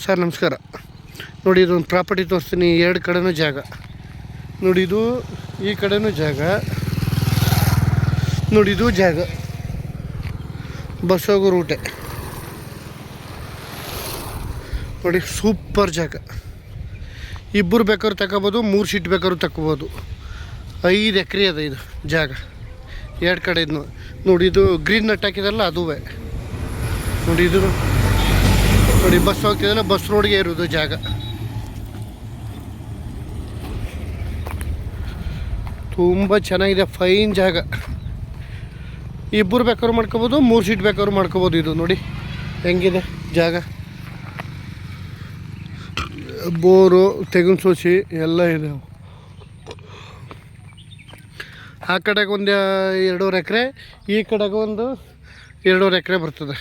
Sir ನಮಸ್ಕಾರ. ನೋಡಿ ಇದೊಂದು ಪ್ರಾಪರ್ಟಿ ತೋರಿಸ್ತೀನಿ. ಎರಡು ಕಡೆನೂ ಜಾಗ ನೋಡಿ. ಇದು ಈ ಕಡೆನೂ ಜಾಗ ನೋಡಿ. ಇದು ಜಾಗ ಬಸ್ ಹೋಗೋ ರೂಟೆ ನೋಡಿ. ಸೂಪರ್ ಜಾಗ. ಇಬ್ಬರು ಬೇಕಾದ್ರೂ ತಗೋಬೋದು, 3 ಸೀಟ್ ಬೇಕಾದ್ರೂ ತಗೋಬೋದು. 5 ಎಕರೆ ಅದ ಇದು ಜಾಗ. ಎರಡು ಕಡೆ ಇದು ನೋಡಿ. ಇದು ಗ್ರೀನ್ ನಟ್ ಹಾಕಿದಲ್ಲ ಅದುವೇ ನೋಡಿ. ಇದು ನೋಡಿ ಬಸ್ ಹೋಗ್ತಿದ್ದಲ್ಲ, ಬಸ್ ರೋಡ್ಗೆ ಇರೋದು ಜಾಗ. ತುಂಬ ಚೆನ್ನಾಗಿದೆ, ಫೈನ್ ಜಾಗ. ಇಬ್ಬರು ಬೇಕಾದ್ರೂ ಮಾಡ್ಕೋಬೋದು, 3 ಸೀಟ್ ಬೇಕಾದ್ರೂ ಮಾಡ್ಕೋಬೋದು. ಇದು ನೋಡಿ ಹೆಂಗಿದೆ ಜಾಗ. ಬೋರು, ತೆಂಗಿನ ಸೋಸಿ ಎಲ್ಲ ಇದೆ. ಆ ಕಡೆಗೆ ಒಂದು 2.5 ಎಕರೆ, ಈ ಕಡೆಗೆ ಒಂದು 2.5 ಎಕರೆ ಬರ್ತದೆ.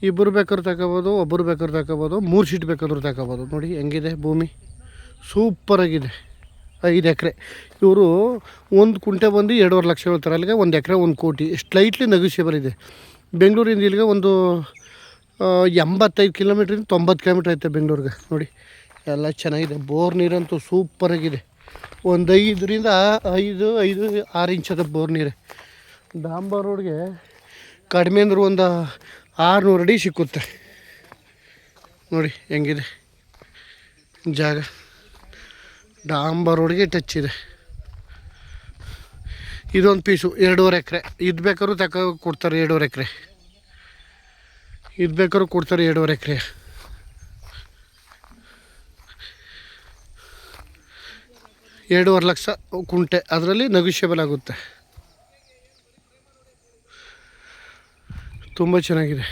ಇಬ್ಬರು ಬೇಕಾದ್ರೂ ತಗೋಬೋದು, ಒಬ್ಬರು ಬೇಕಾದ್ರೂ ತಗೋಬೋದು, 3 ಸೀಟ್ ಬೇಕಾದ್ರೂ ತಗೋಬೋದು. ನೋಡಿ ಹೆಂಗಿದೆ ಭೂಮಿ, ಸೂಪರಾಗಿದೆ. 5 ಎಕರೆ. ಇವರು 1 ಕುಂಟೆ ಬಂದು 2.5 ಲಕ್ಷ ಹೇಳ್ತಾರೆ. ಅಲ್ಲಿಗೆ 1 ಎಕರೆ 1 ಕೋಟಿ. ಸ್ಲೈಟ್ಲಿ ನೆಗೋಷಿಯಬಲ್ ಇದೆ. ಬೆಂಗಳೂರಿಂದ ಇಲ್ಲಿಗೆ ಒಂದು 85 ಕಿಲೋಮೀಟ್ರಿಂದ 90 ಕಿಲೋಮೀಟ್ರ್ ಐತೆ ಬೆಂಗಳೂರಿಗೆ. ನೋಡಿ ಎಲ್ಲ ಚೆನ್ನಾಗಿದೆ. ಬೋರ್ ನೀರಂತೂ ಸೂಪರಾಗಿದೆ. ಒಂದು 5ರಿಂದ 6 ಇಂಚದ ಬೋರ್ ನೀರೇ. ಡಾಂಬರ್ ರೋಡ್ಗೆ ಕಡಿಮೆ ಅಂದ್ರೆ ಒಂದು 600 ಅಡಿ ಸಿಕ್ಕುತ್ತೆ. ನೋಡಿ ಹೆಂಗಿದೆ ಜಾಗ. ಡಾಂಬರ್ ರೋಡ್ಗೆ ಟಚ್ ಇದೆ. ಇದೊಂದು ಪೀಸು 2.5 ಎಕರೆ. ಇದು ಬೇಕಾದ್ರೂ ಕೊಡ್ತಾರೆ 2.5 ಎಕರೆ. ಇದು ಬೇಕಾದ್ರೂ ಕೊಡ್ತಾರೆ 2.5 ಎಕರೆ. 2.5 ಲಕ್ಷ ಕುಂಟೆ. ಅದರಲ್ಲಿ ನೆಗೋಷಿಯಬಲ್ ಆಗುತ್ತೆ. ತುಂಬ ಚೆನ್ನಾಗಿದೆ.